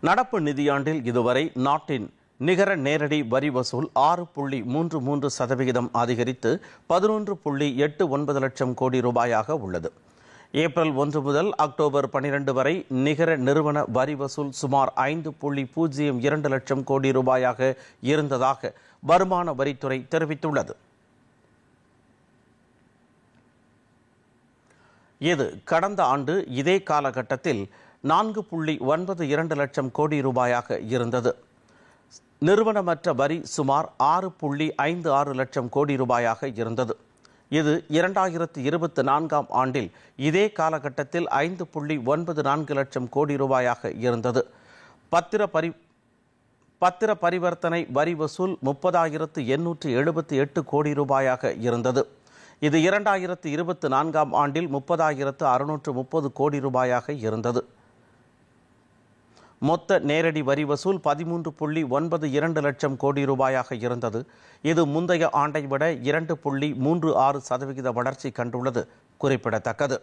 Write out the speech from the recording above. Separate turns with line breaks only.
நடப்பு நிதியாண்டில் இதுவரை நாட்டின் நிகர நேரடி வரி வசூல் 6.33% அதிகரித்து 11.89 லட்சம் கோடி ரூபாயாக உள்ளது. ஏப்ரல் 1 முதல் அக்டோபர் 12 வரை நிகர நிறுவன வரி வசூல் சுமார் 5.02 லட்சம் கோடி ரூபாயாக இருந்ததாக வருமான வரித்துறை தெரிவித்துள்ளது. இது கடந்த ஆண்டு இதே காலகட்டத்தில் 4.92 லட்சம் கோடி ரூபாயாக இருந்தது. நிறுவனமற்ற வரி சுமார் 6.56 லட்சம் கோடி ரூபாயாக இருந்தது. இது 2024ஆம் ஆண்டில் இதே காலகட்டத்தில் 5.94 லட்சம் கோடி ரூபாயாக இருந்தது. பத்திர பரிவர்த்தனை வரி வசூல் 30,878 கோடி ரூபாயாக இருந்தது. இது 2024ஆம் ஆண்டில் 30,630 கோடி ரூபாயாக இருந்தது. மொத்த நேரடி வரி வசூல் 13.92 லட்சம் கோடி ரூபாயாக இருந்தது. இது முந்தைய ஆண்டை விட 2.36% வளர்ச்சி கண்டுள்ளது குறிப்பிடத்தக்கது.